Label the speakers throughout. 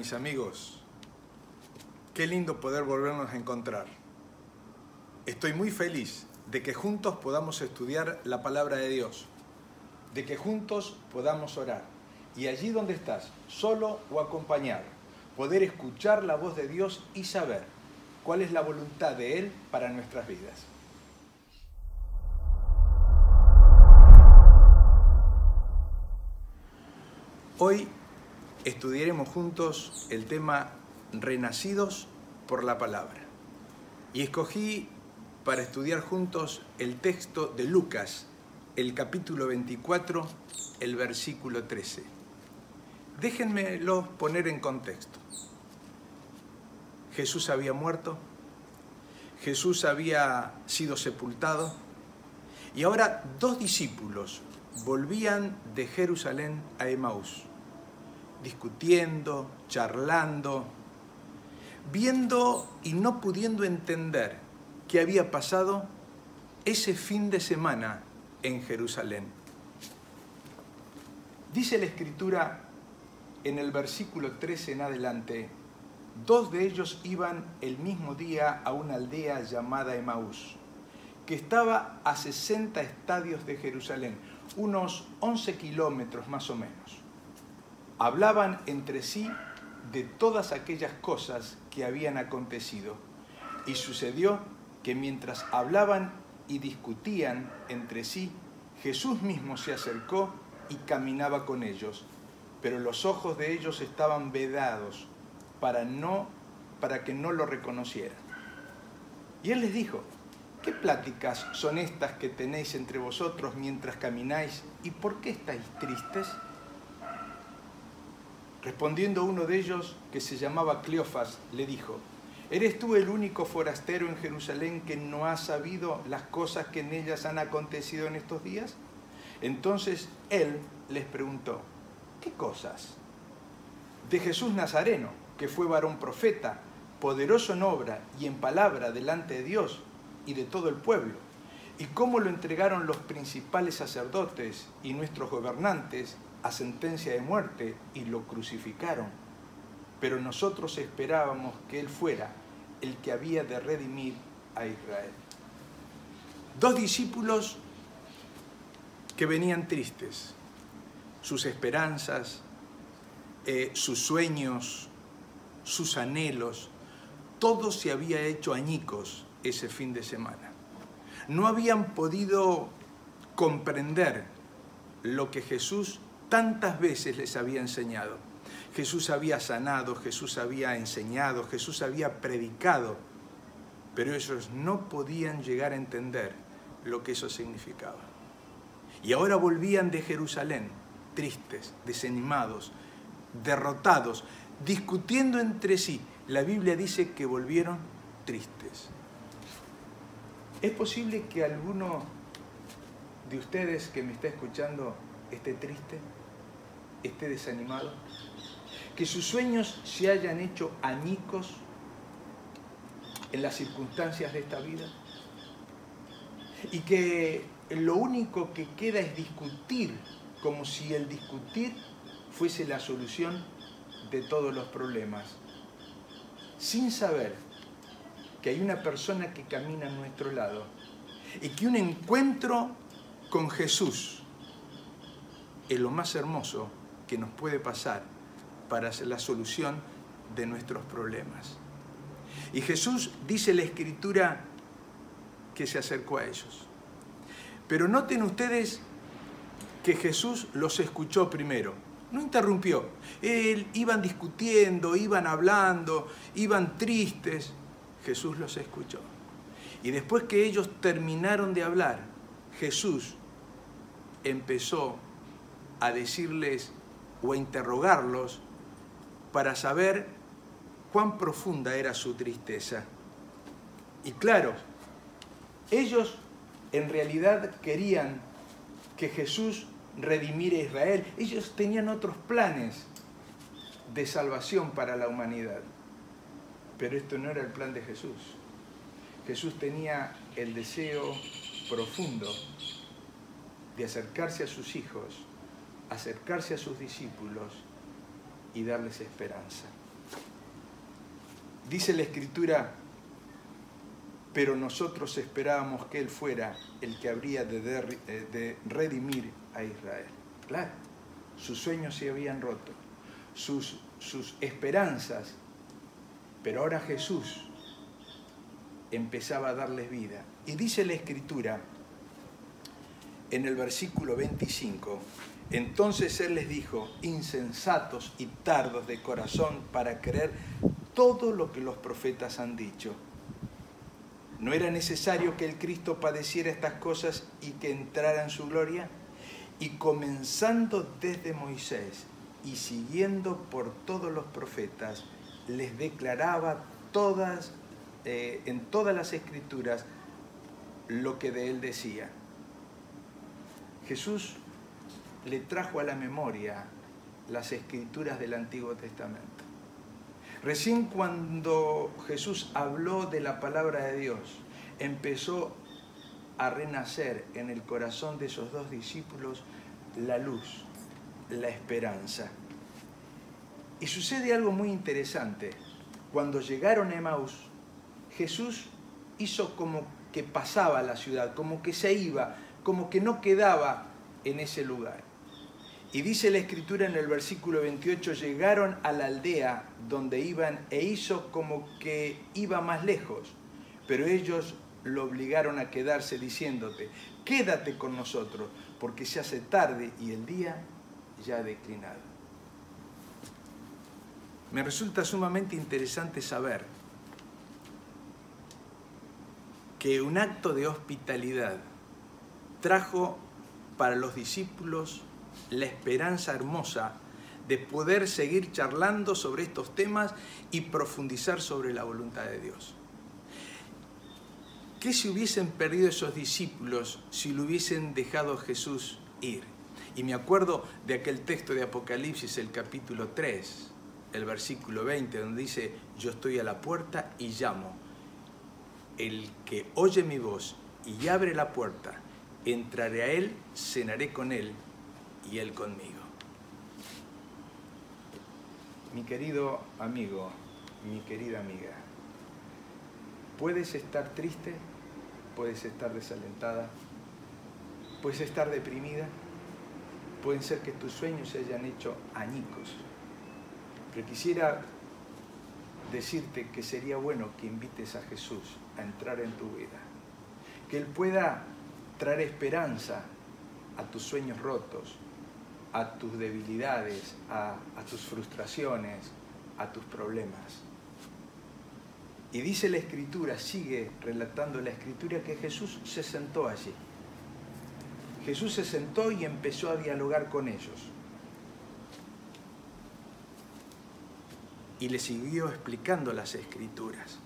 Speaker 1: mis amigos? Qué lindo poder volvernos a encontrar. Estoy muy feliz de que juntos podamos estudiar la palabra de Dios, de que juntos podamos orar. Y allí donde estás, solo o acompañado, poder escuchar la voz de Dios y saber cuál es la voluntad de Él para nuestras vidas. Hoy estudiaremos juntos el tema Renacidos por la Palabra. Y escogí para estudiar juntos el texto de Lucas, el capítulo 24, el versículo 13. Déjenmelo poner en contexto. Jesús había muerto, Jesús había sido sepultado, y ahora dos discípulos volvían de Jerusalén a Emaús, discutiendo, charlando, viendo y no pudiendo entender qué había pasado ese fin de semana en Jerusalén. Dice la Escritura en el versículo 13 en adelante: dos de ellos iban el mismo día a una aldea llamada Emaús, que estaba a 60 estadios de Jerusalén, unos 11 kilómetros más o menos. Hablaban entre sí de todas aquellas cosas que habían acontecido. Y sucedió que mientras hablaban y discutían entre sí, Jesús mismo se acercó y caminaba con ellos, pero los ojos de ellos estaban vedados para que no lo reconocieran. Y Él les dijo: ¿qué pláticas son estas que tenéis entre vosotros mientras camináis? ¿Y por qué estáis tristes? Respondiendo uno de ellos, que se llamaba Cleofas, le dijo: ¿eres tú el único forastero en Jerusalén que no ha sabido las cosas que en ellas han acontecido en estos días? Entonces él les preguntó: ¿qué cosas? De Jesús Nazareno, que fue varón profeta, poderoso en obra y en palabra delante de Dios y de todo el pueblo, y cómo lo entregaron los principales sacerdotes y nuestros gobernantes a sentencia de muerte y lo crucificaron. Pero nosotros esperábamos que Él fuera el que había de redimir a Israel. Dos discípulos que venían tristes, sus esperanzas, sus sueños, sus anhelos, todo se había hecho añicos ese fin de semana. No habían podido comprender lo que Jesús tantas veces les había enseñado. Jesús había sanado, Jesús había enseñado, Jesús había predicado, pero ellos no podían llegar a entender lo que eso significaba. Y ahora volvían de Jerusalén, tristes, desanimados, derrotados, discutiendo entre sí. La Biblia dice que volvieron tristes. ¿Es posible que alguno de ustedes que me está escuchando esté triste, esté desanimado? Que sus sueños se hayan hecho añicos en las circunstancias de esta vida, y que lo único que queda es discutir, como si el discutir fuese la solución de todos los problemas, sin saber que hay una persona que camina a nuestro lado y que un encuentro con Jesús es lo más hermoso que nos puede pasar para la solución de nuestros problemas. Y Jesús, dice la Escritura, que se acercó a ellos. Pero noten ustedes que Jesús los escuchó primero, no interrumpió. Iban discutiendo, iban hablando, iban tristes. Jesús los escuchó. Y después que ellos terminaron de hablar, Jesús empezó a decirles o a interrogarlos para saber cuán profunda era su tristeza. Y claro, ellos en realidad querían que Jesús redimiera a Israel. Ellos tenían otros planes de salvación para la humanidad. Pero esto no era el plan de Jesús. Jesús tenía el deseo profundo de acercarse a sus hijos, acercarse a sus discípulos y darles esperanza. Dice la Escritura, pero nosotros esperábamos que Él fuera el que habría de redimir a Israel. Claro, sus sueños se habían roto, sus esperanzas, pero ahora Jesús empezaba a darles vida. Y dice la Escritura, en el versículo 25, entonces Él les dijo, insensatos y tardos de corazón para creer todo lo que los profetas han dicho. ¿No era necesario que el Cristo padeciera estas cosas y que entrara en su gloria? Y comenzando desde Moisés y siguiendo por todos los profetas, les declaraba en todas las Escrituras lo que de él decía. Jesús le trajo a la memoria las Escrituras del Antiguo Testamento. Recién cuando Jesús habló de la palabra de Dios, empezó a renacer en el corazón de esos dos discípulos la luz, la esperanza. Y sucede algo muy interesante. Cuando llegaron a Emaús, Jesús hizo como que pasaba la ciudad, como que se iba, como que no quedaba en ese lugar. Y dice la Escritura en el versículo 28, llegaron a la aldea donde iban e hizo como que iba más lejos, pero ellos lo obligaron a quedarse diciéndote, quédate con nosotros, porque se hace tarde y el día ya ha declinado. Me resulta sumamente interesante saber que un acto de hospitalidad trajo para los discípulos la esperanza hermosa de poder seguir charlando sobre estos temas y profundizar sobre la voluntad de Dios. ¿Qué se hubiesen perdido esos discípulos si lo hubiesen dejado a Jesús ir? Y me acuerdo de aquel texto de Apocalipsis, el capítulo 3, el versículo 20, donde dice, yo estoy a la puerta y llamo. El que oye mi voz y abre la puerta, entraré a él, cenaré con él y él conmigo. Mi querido amigo, mi querida amiga, puedes estar triste, puedes estar desalentada, puedes estar deprimida, pueden ser que tus sueños se hayan hecho añicos, pero quisiera decirte que sería bueno que invites a Jesús a entrar en tu vida, que Él pueda traer esperanza a tus sueños rotos, a tus debilidades, a tus frustraciones, a tus problemas. Y dice la Escritura, sigue relatando la Escritura, que Jesús se sentó allí. Jesús se sentó y empezó a dialogar con ellos. Y le siguió explicando las Escrituras.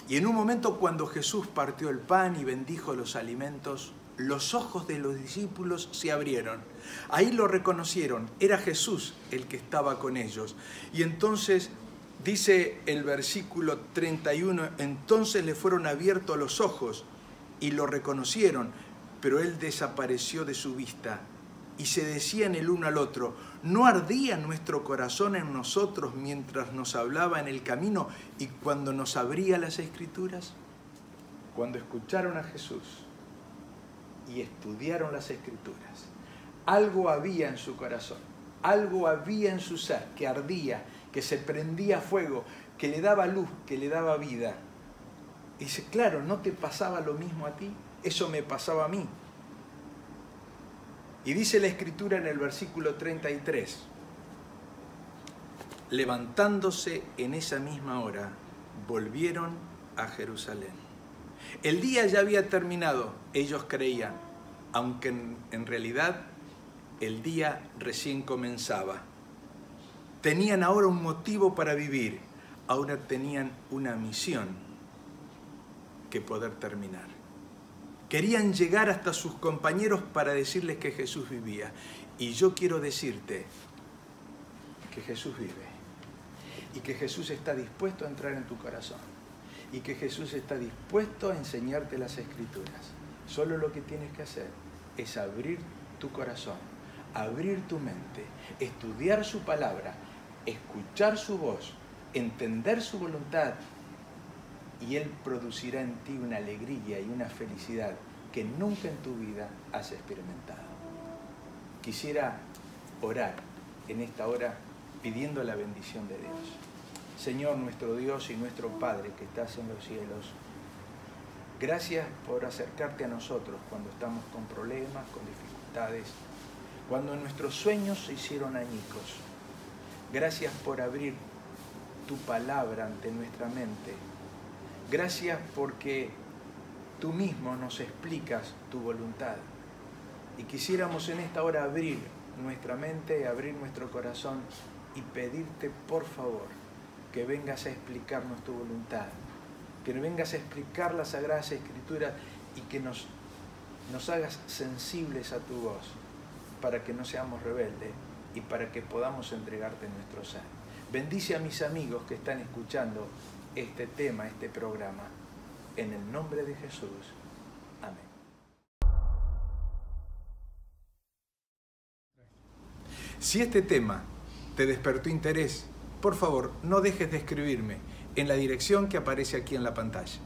Speaker 1: Y en un momento cuando Jesús partió el pan y bendijo los alimentos, los ojos de los discípulos se abrieron. Ahí lo reconocieron, era Jesús el que estaba con ellos. Y entonces dice el versículo 31, entonces le fueron abiertos los ojos y lo reconocieron, pero él desapareció de su vista. Y se decían el uno al otro, ¿no ardía nuestro corazón en nosotros mientras nos hablaba en el camino y cuando nos abría las Escrituras? Cuando escucharon a Jesús y estudiaron las Escrituras, algo había en su corazón, algo había en su ser que ardía, que se prendía a fuego, que le daba luz, que le daba vida. Y dice, claro, ¿no te pasaba lo mismo a ti? Eso me pasaba a mí. Y dice la Escritura en el versículo 33, levantándose en esa misma hora, volvieron a Jerusalén. El día ya había terminado, ellos creían, aunque en realidad el día recién comenzaba. Tenían ahora un motivo para vivir, ahora tenían una misión que poder terminar. Querían llegar hasta sus compañeros para decirles que Jesús vivía. Y yo quiero decirte que Jesús vive y que Jesús está dispuesto a entrar en tu corazón y que Jesús está dispuesto a enseñarte las Escrituras. Solo lo que tienes que hacer es abrir tu corazón, abrir tu mente, estudiar su palabra, escuchar su voz, entender su voluntad, y Él producirá en ti una alegría y una felicidad que nunca en tu vida has experimentado. Quisiera orar en esta hora pidiendo la bendición de Dios. Señor, nuestro Dios y nuestro Padre que estás en los cielos, gracias por acercarte a nosotros cuando estamos con problemas, con dificultades, cuando nuestros sueños se hicieron añicos. Gracias por abrir tu palabra ante nuestra mente. Gracias porque tú mismo nos explicas tu voluntad. Y quisiéramos en esta hora abrir nuestra mente, abrir nuestro corazón y pedirte, por favor, que vengas a explicarnos tu voluntad, que vengas a explicar las Sagradas Escrituras y que nos hagas sensibles a tu voz, para que no seamos rebeldes y para que podamos entregarte nuestro ser. Bendice a mis amigos que están escuchando este tema, este programa, en el nombre de Jesús. Amén. Si este tema te despertó interés, por favor, no dejes de escribirme en la dirección que aparece aquí en la pantalla.